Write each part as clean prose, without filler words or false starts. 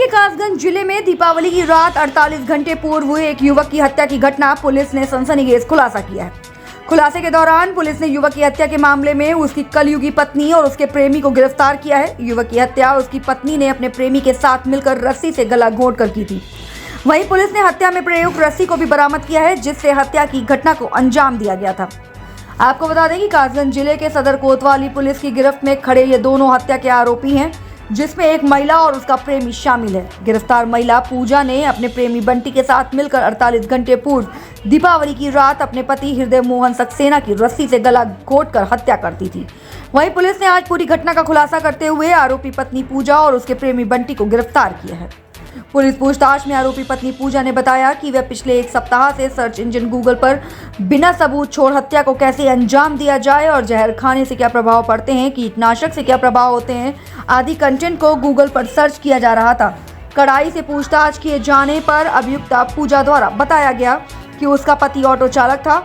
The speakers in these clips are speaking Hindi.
कासगंज जिले में दीपावली की रात 48 घंटे पूर्व हुए एक युवक की हत्या की घटना पुलिस ने सनसनीखेज खुलासा किया है। खुलासे के दौरान पुलिस ने युवक की हत्या के मामले में उसकी कलयुगी पत्नी और उसके प्रेमी को गिरफ्तार किया है। युवक की हत्या उसकी पत्नी ने अपने प्रेमी के साथ मिलकर रस्सी से गला घोंटकर की थी। वहीं पुलिस ने हत्या में प्रयुक्त रस्सी को भी बरामद किया है, जिससे हत्या की घटना को अंजाम दिया गया था। आपको बता दें कि कासगंज जिले के सदर कोतवाली पुलिस की गिरफ्त में खड़े ये दोनों हत्या के आरोपी हैं, जिसमें एक महिला और उसका प्रेमी शामिल है। गिरफ्तार महिला पूजा ने अपने प्रेमी बंटी के साथ मिलकर 48 घंटे पूर्व दीपावली की रात अपने पति हृदय मोहन सक्सेना की रस्सी से गला घोंटकर हत्या कर दी थी। वहीं पुलिस ने आज पूरी घटना का खुलासा करते हुए आरोपी पत्नी पूजा और उसके प्रेमी बंटी को गिरफ्तार किया है। पुलिस पूछताछ में आरोपी पत्नी पूजा ने बताया कि वह पिछले एक सप्ताह से सर्च इंजन गूगल पर बिना सबूत छोड़ हत्या को कैसे अंजाम दिया जाए और जहर खाने से क्या प्रभाव पड़ते हैं, कीटनाशक से क्या प्रभाव होते हैं आदि कंटेंट को गूगल पर सर्च किया जा रहा था। कड़ाई से पूछताछ किए जाने पर अभियुक्ता पूजा द्वारा बताया गया कि उसका पति ऑटो चालक था,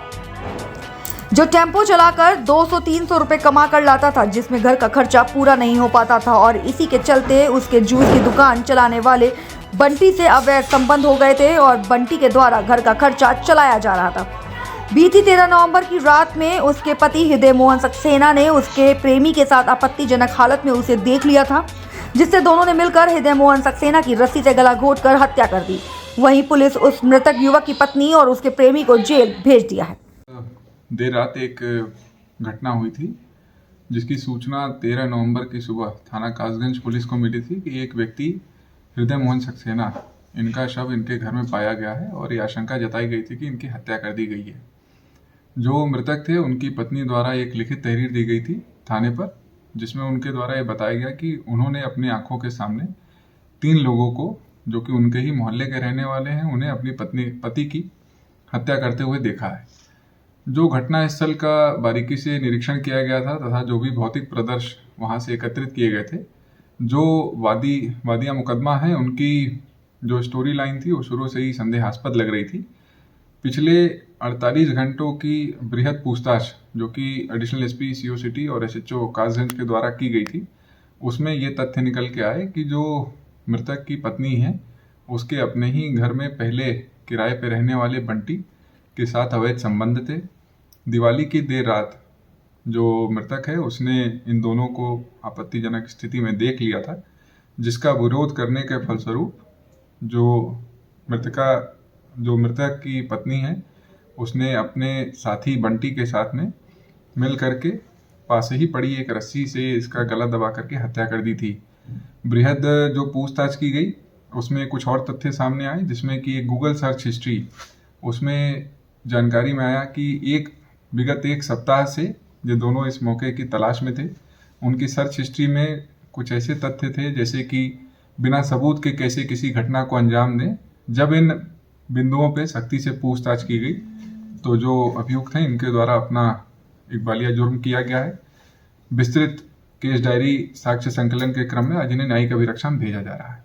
जो टेम्पो चलाकर 200-300 रुपए कमा कर लाता था, जिसमें घर का खर्चा पूरा नहीं हो पाता था और इसी के चलते उसके जूस की दुकान चलाने वाले बंटी से अवैध संबंध हो गए थे और बंटी के द्वारा घर का खर्चा चलाया जा रहा था। बीती 13 नवंबर की रात में उसके पति हृदय मोहन सक्सेना ने उसके प्रेमी के साथ आपत्तिजनक हालत में उसे देख लिया था, जिससे दोनों ने मिलकर हृदय मोहन सक्सेना की रस्सी से गला घोंटकर हत्या कर दी। वहीं पुलिस उस मृतक युवक की पत्नी और उसके प्रेमी को जेल भेज दिया है। देर रात एक घटना हुई थी, जिसकी सूचना 13 नवंबर की सुबह थाना कासगंज पुलिस को मिली थी कि एक व्यक्ति हृदय मोहन सक्सेना, इनका शव इनके घर में पाया गया है और ये आशंका जताई गई थी कि इनकी हत्या कर दी गई है। जो मृतक थे उनकी पत्नी द्वारा एक लिखित तहरीर दी गई थी थाने पर, जिसमें उनके द्वारा ये बताया गया कि उन्होंने अपनी आंखों के सामने 3 लोगों को, जो कि उनके ही मोहल्ले के रहने वाले हैं, उन्हें अपनी पति की हत्या करते हुए देखा है। जो घटना स्थल का बारीकी से निरीक्षण किया गया था तथा जो भी भौतिक प्रदर्श वहां से एकत्रित किए गए थे, जो वादिया मुकदमा है, उनकी जो स्टोरी लाइन थी वो शुरू से ही संदेहास्पद लग रही थी। पिछले 48 घंटों की बृहद पूछताछ जो कि एडिशनल एसपी सीओ सिटी और एसएचओ कासगंज के द्वारा की गई थी, उसमें ये तथ्य निकल के आए कि जो मृतक की पत्नी है, उसके अपने ही घर में पहले किराए पर रहने वाले बंटी के साथ अवैध संबंध थे। दिवाली की देर रात जो मृतक है उसने इन दोनों को आपत्तिजनक स्थिति में देख लिया था, जिसका विरोध करने के फलस्वरूप जो मृतक की पत्नी है, उसने अपने साथी बंटी के साथ में मिल करके पास ही पड़ी एक रस्सी से इसका गला दबा करके हत्या कर दी थी। बृहद जो पूछताछ की गई उसमें कुछ और तथ्य सामने आए, जिसमें कि एक गूगल सर्च हिस्ट्री, उसमें जानकारी में आया कि विगत एक सप्ताह से जो दोनों इस मौके की तलाश में थे, उनकी सर्च हिस्ट्री में कुछ ऐसे तथ्य थे जैसे कि बिना सबूत के कैसे किसी घटना को अंजाम दें। जब इन बिंदुओं पे सख्ती से पूछताछ की गई तो जो अभियुक्त हैं इनके द्वारा अपना इकबालिया जुर्म किया गया है। विस्तृत केस डायरी साक्ष्य संकलन के क्रम में आज इन्हें न्यायिक अभिरक्षा में भेजा जा रहा है।